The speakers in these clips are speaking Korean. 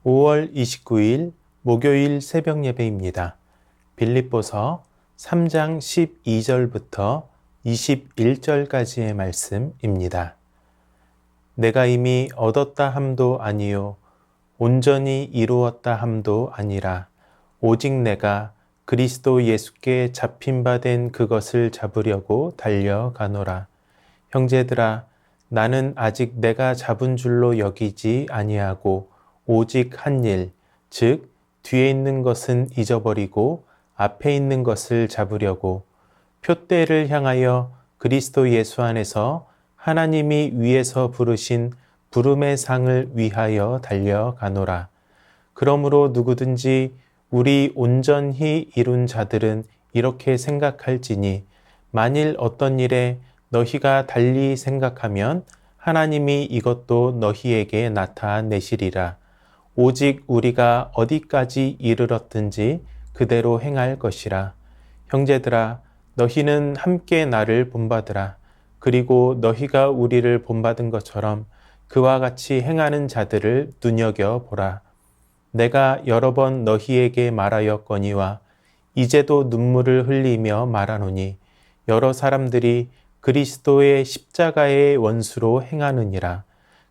5월 29일 목요일 새벽 예배입니다. 빌립보서 3장 12절부터 21절까지의 말씀입니다. 내가 이미 얻었다 함도 아니요 온전히 이루었다 함도 아니라 오직 내가 그리스도 예수께 잡힌 바 된 그것을 잡으려고 달려가노라. 형제들아, 나는 아직 내가 잡은 줄로 여기지 아니하고 오직 한 일, 즉 뒤에 있는 것은 잊어버리고 앞에 있는 것을 잡으려고 표대를 향하여 그리스도 예수 안에서 하나님이 위에서 부르신 부름의 상을 위하여 달려가노라. 그러므로 누구든지 우리 온전히 이룬 자들은 이렇게 생각할지니 만일 어떤 일에 너희가 달리 생각하면 하나님이 이것도 너희에게 나타내시리라. 오직 우리가 어디까지 이르렀든지 그대로 행할 것이라. 형제들아, 너희는 함께 나를 본받으라. 그리고 너희가 우리를 본받은 것처럼 그와 같이 행하는 자들을 눈여겨보라. 내가 여러 번 너희에게 말하였거니와 이제도 눈물을 흘리며 말하노니 여러 사람들이 그리스도의 십자가의 원수로 행하느니라.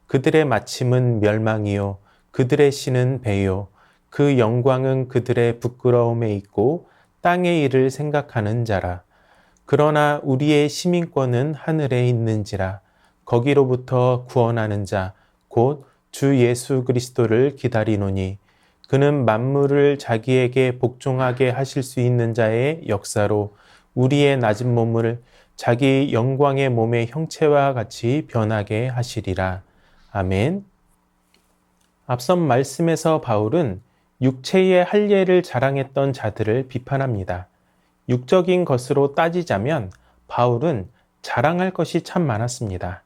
그들의 마침은 멸망이요 그들의 신은 배요 그 영광은 그들의 부끄러움에 있고 땅의 일을 생각하는 자라. 그러나 우리의 시민권은 하늘에 있는지라. 거기로부터 구원하는 자 곧 주 예수 그리스도를 기다리노니 그는 만물을 자기에게 복종하게 하실 수 있는 자의 역사로 우리의 낮은 몸을 자기 영광의 몸의 형체와 같이 변하게 하시리라. 아멘. 앞선 말씀에서 바울은 육체의 할례를 자랑했던 자들을 비판합니다. 육적인 것으로 따지자면 바울은 자랑할 것이 참 많았습니다.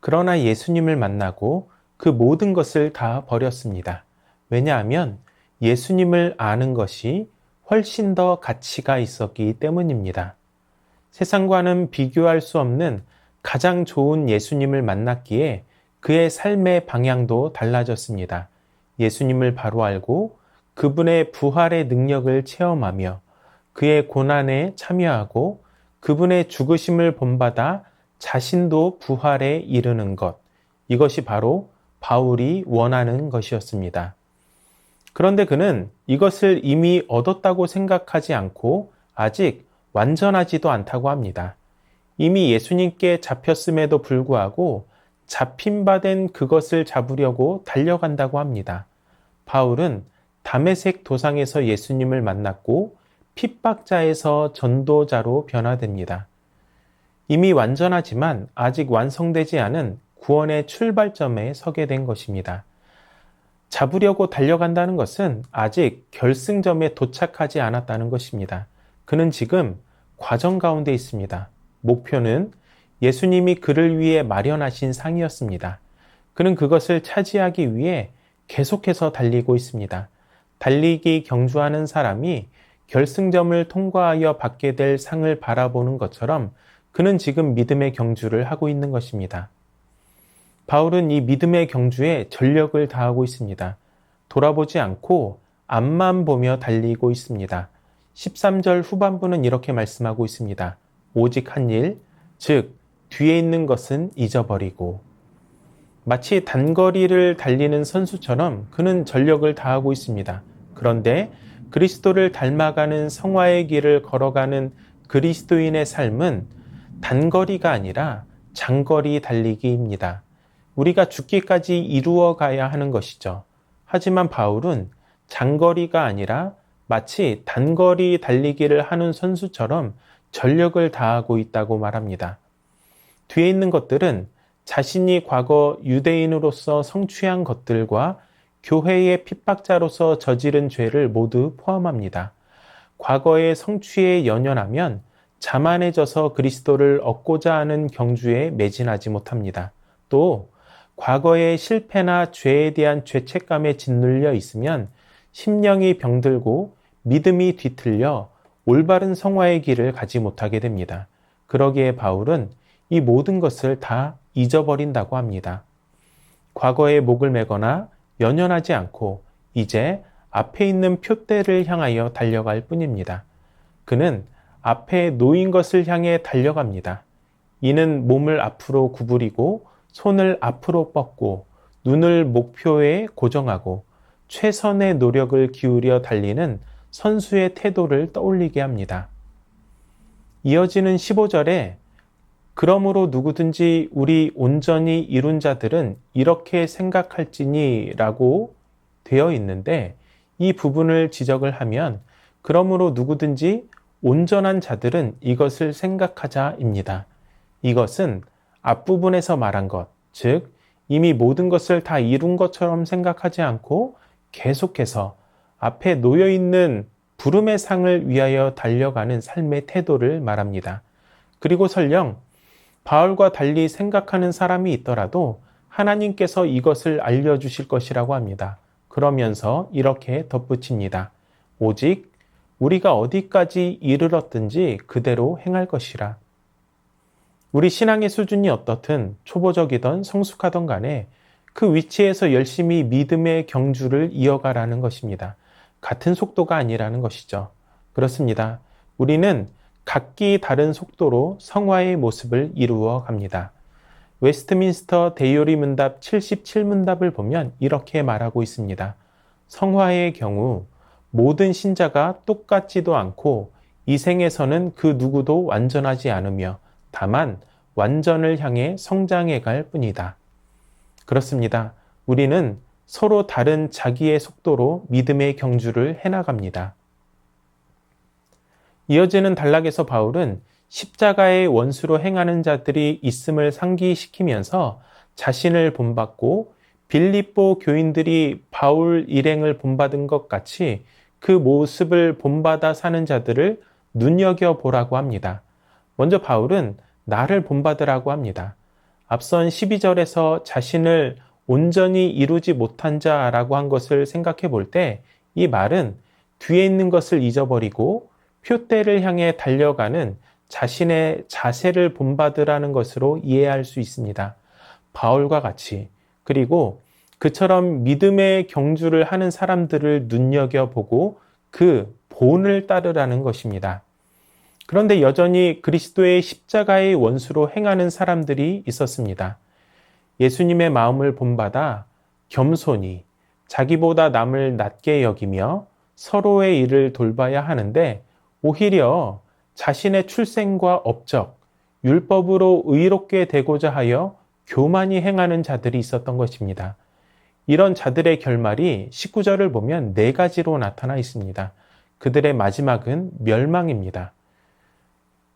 그러나 예수님을 만나고 그 모든 것을 다 버렸습니다. 왜냐하면 예수님을 아는 것이 훨씬 더 가치가 있었기 때문입니다. 세상과는 비교할 수 없는 가장 좋은 예수님을 만났기에 그의 삶의 방향도 달라졌습니다. 예수님을 바로 알고 그분의 부활의 능력을 체험하며 그의 고난에 참여하고 그분의 죽으심을 본받아 자신도 부활에 이르는 것, 이것이 바로 바울이 원하는 것이었습니다. 그런데 그는 이것을 이미 얻었다고 생각하지 않고 아직 완전하지도 않다고 합니다. 이미 예수님께 잡혔음에도 불구하고 잡힌 바 된 그것을 잡으려고 달려간다고 합니다. 바울은 다메섹 도상에서 예수님을 만났고 핍박자에서 전도자로 변화됩니다. 이미 완전하지만 아직 완성되지 않은 구원의 출발점에 서게 된 것입니다. 잡으려고 달려간다는 것은 아직 결승점에 도착하지 않았다는 것입니다. 그는 지금 과정 가운데 있습니다. 목표는 예수님이 그를 위해 마련하신 상이었습니다. 그는 그것을 차지하기 위해 계속해서 달리고 있습니다. 달리기 경주하는 사람이 결승점을 통과하여 받게 될 상을 바라보는 것처럼 그는 지금 믿음의 경주를 하고 있는 것입니다. 바울은 이 믿음의 경주에 전력을 다하고 있습니다. 돌아보지 않고 앞만 보며 달리고 있습니다. 13절 후반부는 이렇게 말씀하고 있습니다. 오직 한 일, 즉 뒤에 있는 것은 잊어버리고. 마치 단거리를 달리는 선수처럼 그는 전력을 다하고 있습니다. 그런데 그리스도를 닮아가는 성화의 길을 걸어가는 그리스도인의 삶은 단거리가 아니라 장거리 달리기입니다. 우리가 죽기까지 이루어 가야 하는 것이죠. 하지만 바울은 장거리가 아니라 마치 단거리 달리기를 하는 선수처럼 전력을 다하고 있다고 말합니다. 뒤에 있는 것들은 자신이 과거 유대인으로서 성취한 것들과 교회의 핍박자로서 저지른 죄를 모두 포함합니다. 과거의 성취에 연연하면 자만해져서 그리스도를 얻고자 하는 경주에 매진하지 못합니다. 또 과거의 실패나 죄에 대한 죄책감에 짓눌려 있으면 심령이 병들고 믿음이 뒤틀려 올바른 성화의 길을 가지 못하게 됩니다. 그러기에 바울은 이 모든 것을 다 잊어버린다고 합니다. 과거에 목을 매거나 연연하지 않고 이제 앞에 있는 표대를 향하여 달려갈 뿐입니다. 그는 앞에 놓인 것을 향해 달려갑니다. 이는 몸을 앞으로 구부리고 손을 앞으로 뻗고 눈을 목표에 고정하고 최선의 노력을 기울여 달리는 선수의 태도를 떠올리게 합니다. 이어지는 15절에 그러므로 누구든지 우리 온전히 이룬 자들은 이렇게 생각할지니 라고 되어 있는데, 이 부분을 지적을 하면 그러므로 누구든지 온전한 자들은 이것을 생각하자입니다. 이것은 앞부분에서 말한 것, 즉 이미 모든 것을 다 이룬 것처럼 생각하지 않고 계속해서 앞에 놓여있는 부름의 상을 위하여 달려가는 삶의 태도를 말합니다. 그리고 설령 바울과 달리 생각하는 사람이 있더라도 하나님께서 이것을 알려주실 것이라고 합니다. 그러면서 이렇게 덧붙입니다. 오직 우리가 어디까지 이르렀든지 그대로 행할 것이라. 우리 신앙의 수준이 어떻든 초보적이든 성숙하든 간에 그 위치에서 열심히 믿음의 경주를 이어가라는 것입니다. 같은 속도가 아니라는 것이죠. 그렇습니다. 우리는 각기 다른 속도로 성화의 모습을 이루어 갑니다. 웨스트민스터 대요리 문답 77문답을 보면 이렇게 말하고 있습니다. 성화의 경우 모든 신자가 똑같지도 않고 이 생에서는 그 누구도 완전하지 않으며 다만 완전을 향해 성장해 갈 뿐이다. 그렇습니다. 우리는 서로 다른 자기의 속도로 믿음의 경주를 해나갑니다. 이어지는 단락에서 바울은 십자가의 원수로 행하는 자들이 있음을 상기시키면서 자신을 본받고 빌립보 교인들이 바울 일행을 본받은 것 같이 그 모습을 본받아 사는 자들을 눈여겨보라고 합니다. 먼저 바울은 나를 본받으라고 합니다. 앞선 12절에서 자신을 온전히 이루지 못한 자라고 한 것을 생각해 볼 때 이 말은 뒤에 있는 것을 잊어버리고 표대를 향해 달려가는 자신의 자세를 본받으라는 것으로 이해할 수 있습니다. 바울과 같이, 그리고 그처럼 믿음의 경주를 하는 사람들을 눈여겨보고 그 본을 따르라는 것입니다. 그런데 여전히 그리스도의 십자가의 원수로 행하는 사람들이 있었습니다. 예수님의 마음을 본받아 겸손히 자기보다 남을 낮게 여기며 서로의 일을 돌봐야 하는데 오히려 자신의 출생과 업적, 율법으로 의롭게 되고자 하여 교만히 행하는 자들이 있었던 것입니다. 이런 자들의 결말이 19절을 보면 4가지로 나타나 있습니다. 그들의 마지막은 멸망입니다.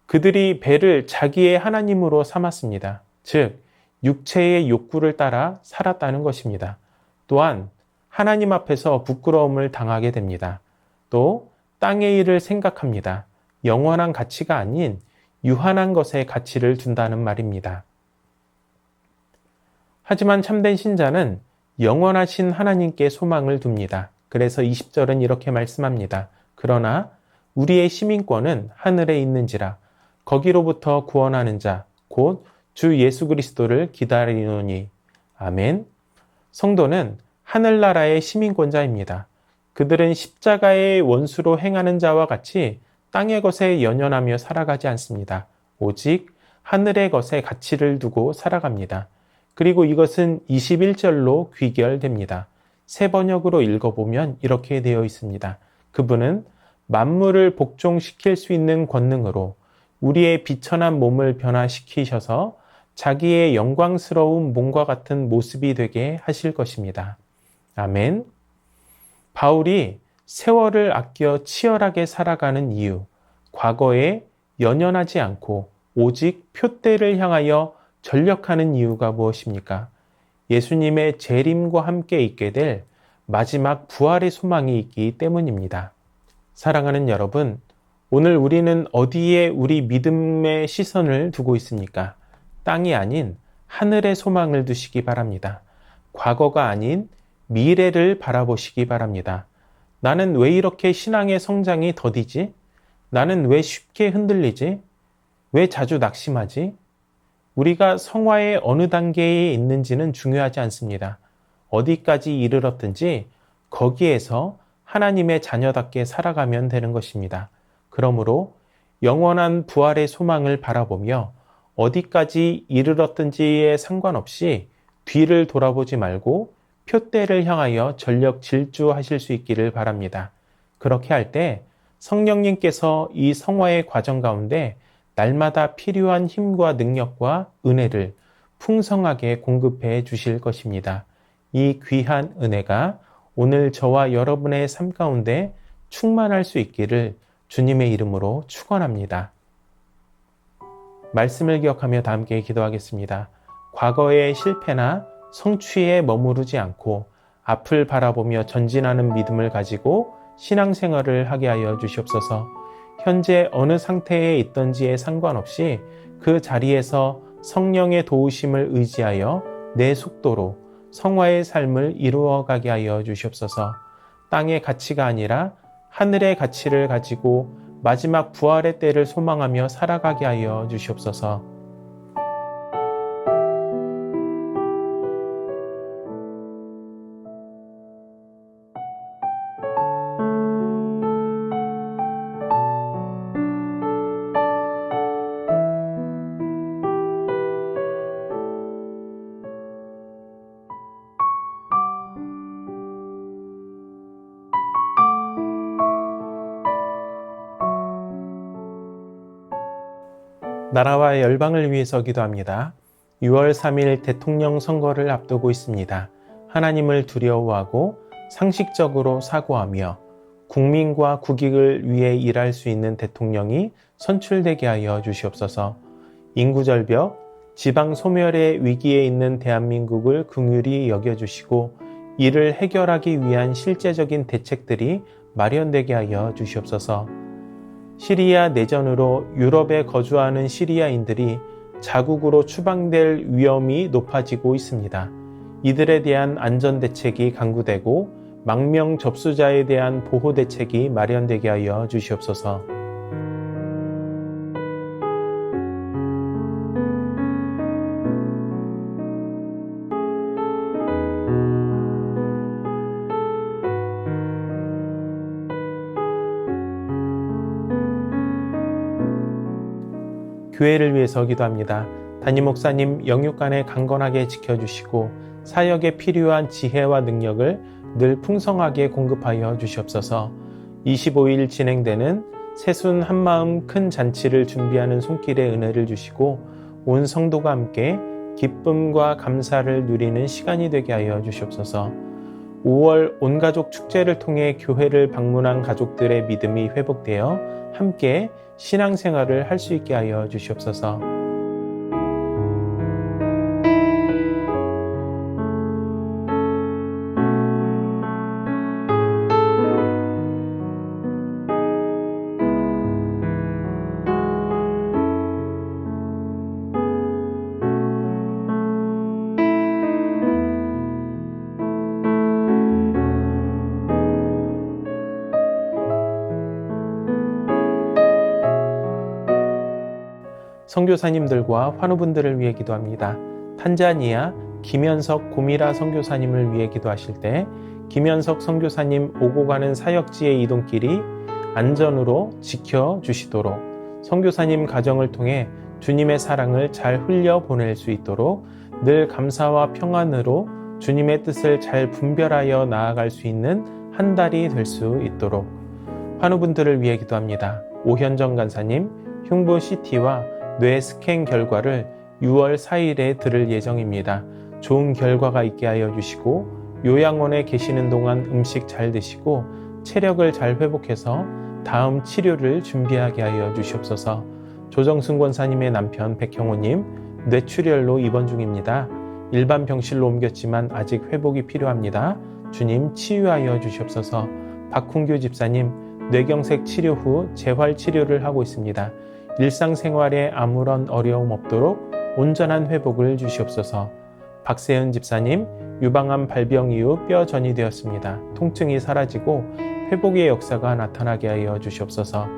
그들이 배를 자기의 하나님으로 삼았습니다. 즉, 육체의 욕구를 따라 살았다는 것입니다. 또한 하나님 앞에서 부끄러움을 당하게 됩니다. 또 땅의 일을 생각합니다. 영원한 가치가 아닌 유한한 것에 가치를 둔다는 말입니다. 하지만 참된 신자는 영원하신 하나님께 소망을 둡니다. 그래서 20절은 이렇게 말씀합니다. 그러나 우리의 시민권은 하늘에 있는지라 거기로부터 구원하는 자 곧 주 예수 그리스도를 기다리노니. 아멘. 성도는 하늘나라의 시민권자입니다. 그들은 십자가의 원수로 행하는 자와 같이 땅의 것에 연연하며 살아가지 않습니다. 오직 하늘의 것에 가치를 두고 살아갑니다. 그리고 이것은 21절로 귀결됩니다. 새 번역으로 읽어보면 이렇게 되어 있습니다. 그분은 만물을 복종시킬 수 있는 권능으로 우리의 비천한 몸을 변화시키셔서 자기의 영광스러운 몸과 같은 모습이 되게 하실 것입니다. 아멘. 바울이 세월을 아껴 치열하게 살아가는 이유, 과거에 연연하지 않고 오직 표대를 향하여 전력하는 이유가 무엇입니까? 예수님의 재림과 함께 있게 될 마지막 부활의 소망이 있기 때문입니다. 사랑하는 여러분, 오늘 우리는 어디에 우리 믿음의 시선을 두고 있습니까? 땅이 아닌 하늘의 소망을 두시기 바랍니다. 과거가 아닌 미래를 바라보시기 바랍니다. 나는 왜 이렇게 신앙의 성장이 더디지? 나는 왜 쉽게 흔들리지? 왜 자주 낙심하지? 우리가 성화의 어느 단계에 있는지는 중요하지 않습니다. 어디까지 이르렀든지 거기에서 하나님의 자녀답게 살아가면 되는 것입니다. 그러므로 영원한 부활의 소망을 바라보며 어디까지 이르렀든지에 상관없이 뒤를 돌아보지 말고 표대를 향하여 전력 질주하실 수 있기를 바랍니다. 그렇게 할 때 성령님께서 이 성화의 과정 가운데 날마다 필요한 힘과 능력과 은혜를 풍성하게 공급해 주실 것입니다. 이 귀한 은혜가 오늘 저와 여러분의 삶 가운데 충만할 수 있기를 주님의 이름으로 축원합니다. 말씀을 기억하며 다 함께 기도하겠습니다. 과거의 실패나 성취에 머무르지 않고 앞을 바라보며 전진하는 믿음을 가지고 신앙생활을 하게 하여 주시옵소서. 현재 어느 상태에 있던지에 상관없이 그 자리에서 성령의 도우심을 의지하여 내 속도로 성화의 삶을 이루어가게 하여 주시옵소서. 땅의 가치가 아니라 하늘의 가치를 가지고 마지막 부활의 때를 소망하며 살아가게 하여 주시옵소서. 나라와 열방을 위해서 기도합니다. 6월 3일 대통령 선거를 앞두고 있습니다. 하나님을 두려워하고 상식적으로 사고하며 국민과 국익을 위해 일할 수 있는 대통령이 선출되게 하여 주시옵소서. 인구절벽, 지방 소멸의 위기에 있는 대한민국을 긍휼히 여겨주시고 이를 해결하기 위한 실제적인 대책들이 마련되게 하여 주시옵소서. 시리아 내전으로 유럽에 거주하는 시리아인들이 자국으로 추방될 위험이 높아지고 있습니다. 이들에 대한 안전대책이 강구되고 망명 접수자에 대한 보호대책이 마련되게 하여 주시옵소서. 교회를 위해서 기도합니다. 담임 목사님 영육간에 강건하게 지켜주시고 사역에 필요한 지혜와 능력을 늘 풍성하게 공급하여 주시옵소서. 25일 진행되는 새순 한마음 큰 잔치를 준비하는 손길에 은혜를 주시고 온 성도가 함께 기쁨과 감사를 누리는 시간이 되게 하여 주시옵소서. 5월 온가족 축제를 통해 교회를 방문한 가족들의 믿음이 회복되어 함께 신앙생활을 할 수 있게 하여 주시옵소서. 선교사님들과 환우분들을 위해 기도합니다. 탄자니아 김현석 고미라 선교사님을 위해 기도하실 때 김현석 선교사님 오고 가는 사역지의 이동길이 안전으로 지켜주시도록 선교사님 가정을 통해 주님의 사랑을 잘 흘려보낼 수 있도록 늘 감사와 평안으로 주님의 뜻을 잘 분별하여 나아갈 수 있는 한 달이 될 수 있도록 환우분들을 위해 기도합니다. 오현정 간사님 흉부CT와 뇌 스캔 결과를 6월 4일에 들을 예정입니다. 좋은 결과가 있게 하여 주시고 요양원에 계시는 동안 음식 잘 드시고 체력을 잘 회복해서 다음 치료를 준비하게 하여 주시옵소서. 조정순 권사님의 남편 백형호님 뇌출혈로 입원 중입니다. 일반 병실로 옮겼지만 아직 회복이 필요합니다. 주님 치유하여 주시옵소서. 박훈규 집사님 뇌경색 치료 후 재활 치료를 하고 있습니다. 일상생활에 아무런 어려움 없도록 온전한 회복을 주시옵소서. 박세은 집사님 유방암 발병 이후 뼈전이 되었습니다. 통증이 사라지고 회복의 역사가 나타나게 하여 주시옵소서.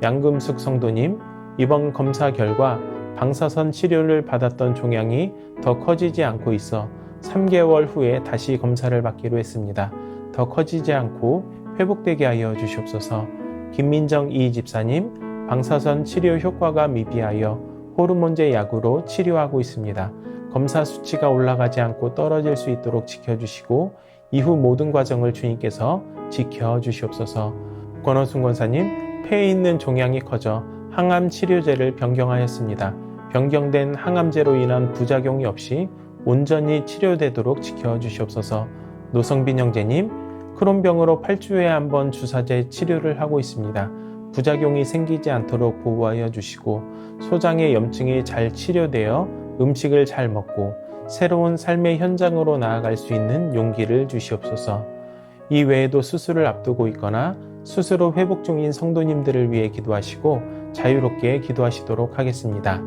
양금숙 성도님 이번 검사 결과 방사선 치료를 받았던 종양이 더 커지지 않고 있어 3개월 후에 다시 검사를 받기로 했습니다. 더 커지지 않고 회복되게 하여 주시옵소서. 김민정 이 집사님, 방사선 치료 효과가 미비하여 호르몬제 약으로 치료하고 있습니다. 검사 수치가 올라가지 않고 떨어질 수 있도록 지켜주시고 이후 모든 과정을 주님께서 지켜주시옵소서. 권원순 권사님, 폐에 있는 종양이 커져 항암 치료제를 변경하였습니다. 변경된 항암제로 인한 부작용이 없이 온전히 치료되도록 지켜주시옵소서. 노성빈 형제님, 크론병으로 8주에 한 번 주사제 치료를 하고 있습니다. 부작용이 생기지 않도록 보호하여 주시고 소장의 염증이 잘 치료되어 음식을 잘 먹고 새로운 삶의 현장으로 나아갈 수 있는 용기를 주시옵소서. 이 외에도 수술을 앞두고 있거나 수술 후 회복 중인 성도님들을 위해 기도하시고 자유롭게 기도하시도록 하겠습니다.